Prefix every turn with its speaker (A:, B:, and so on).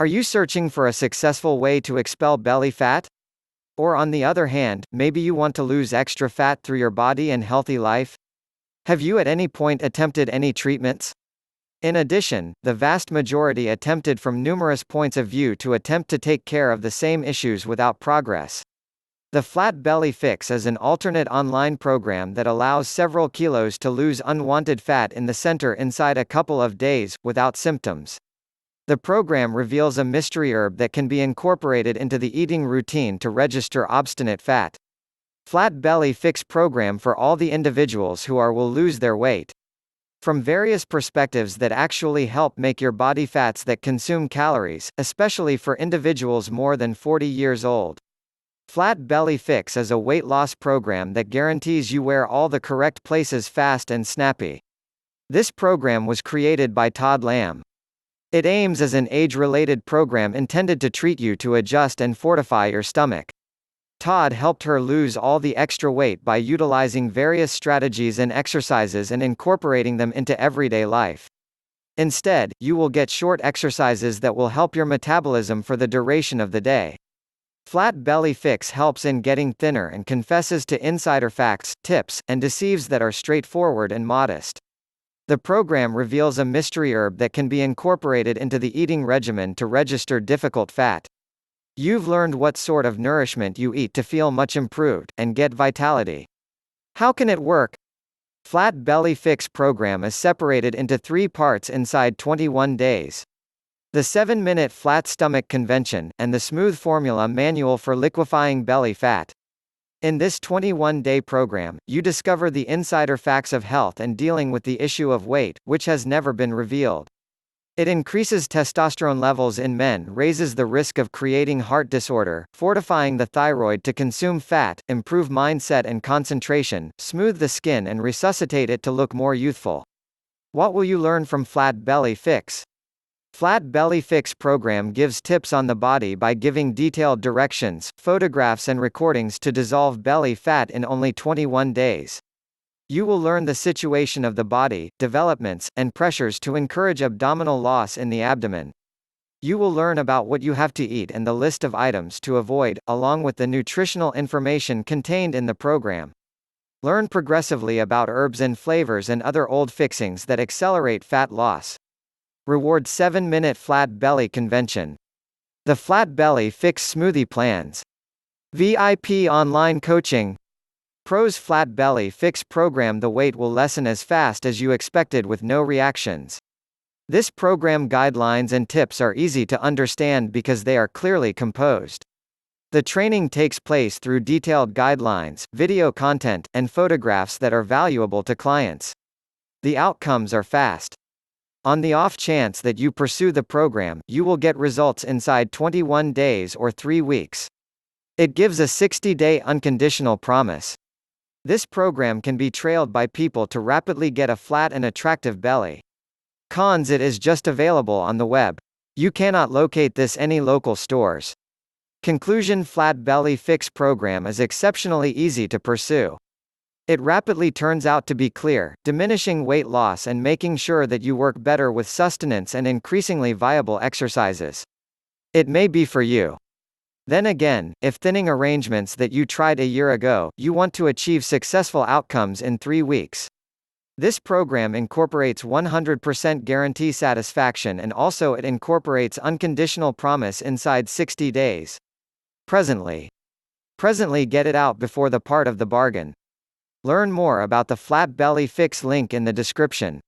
A: Are you searching for a successful way to expel belly fat? Or on the other hand, maybe you want to lose extra fat through your body and healthy life? Have you at any point attempted any treatments? In addition, the vast majority attempted from numerous points of view to attempt to take care of the same issues without progress. The Flat Belly Fix is an alternate online program that allows several kilos to lose unwanted fat in the center inside a couple of days, without symptoms. The program reveals a mystery herb that can be incorporated into the eating routine to register obstinate fat. Flat Belly Fix program for all the individuals who will lose their weight. From various perspectives that actually help make your body fats that consume calories, especially for individuals more than 40 years old. Flat Belly Fix is a weight loss program that guarantees you wear all the correct places fast and snappy. This program was created by Todd. It aims as an age-related program intended to treat you to adjust and fortify your stomach. Todd helped her lose all the extra weight by utilizing various strategies and exercises and incorporating them into everyday life. Instead, you will get short exercises that will help your metabolism for the duration of the day. Flat Belly Fix helps in getting thinner and confesses to insider facts, tips, and deceives that are straightforward and modest. The program reveals a mystery herb that can be incorporated into the eating regimen to register difficult fat. You've learned what sort of nourishment you eat to feel much improved, and get vitality. How can it work? Flat Belly Fix program is separated into 3 parts inside 21 days. The 7-minute flat stomach convention, and the smooth formula manual for liquefying belly fat. In this 21-day program, you discover the insider facts of health and dealing with the issue of weight, which has never been revealed. It increases testosterone levels in men, raises the risk of creating heart disorder, fortifying the thyroid to consume fat, improve mindset and concentration, smooth the skin and resuscitate it to look more youthful. What will you learn from Flat Belly Fix? Flat Belly Fix program gives tips on the body by giving detailed directions, photographs and recordings to dissolve belly fat in only 21 days. You will learn the situation of the body, developments, and pressures to encourage abdominal loss in the abdomen. You will learn about what you have to eat and the list of items to avoid, along with the nutritional information contained in the program. Learn progressively about herbs and flavors and other old fixings that accelerate fat loss. Reward 7-minute flat belly convention. The Flat Belly Fix smoothie plans. VIP online coaching. Pros Flat Belly Fix program. The weight will lessen as fast as you expected with no reactions. This program guidelines and tips are easy to understand because they are clearly composed. The training takes place through detailed guidelines, video content, and photographs that are valuable to clients. The outcomes are fast. On the off chance that you pursue the program, you will get results inside 21 days or 3 weeks. It gives a 60-day unconditional promise. This program can be trailed by people to rapidly get a flat and attractive belly. Cons: it is just available on the web. You cannot locate this any local stores. Conclusion: Flat Belly Fix program is exceptionally easy to pursue. It rapidly turns out to be clear, diminishing weight loss and making sure that you work better with sustenance and increasingly viable exercises. It may be for you. Then again, if thinning arrangements that you tried a year ago, you want to achieve successful outcomes in 3 weeks. This program incorporates 100% guarantee satisfaction, and also it incorporates unconditional promise inside 60 days. Presently get it out before the part of the bargain. Learn more about the Flat Belly Fix link in the description.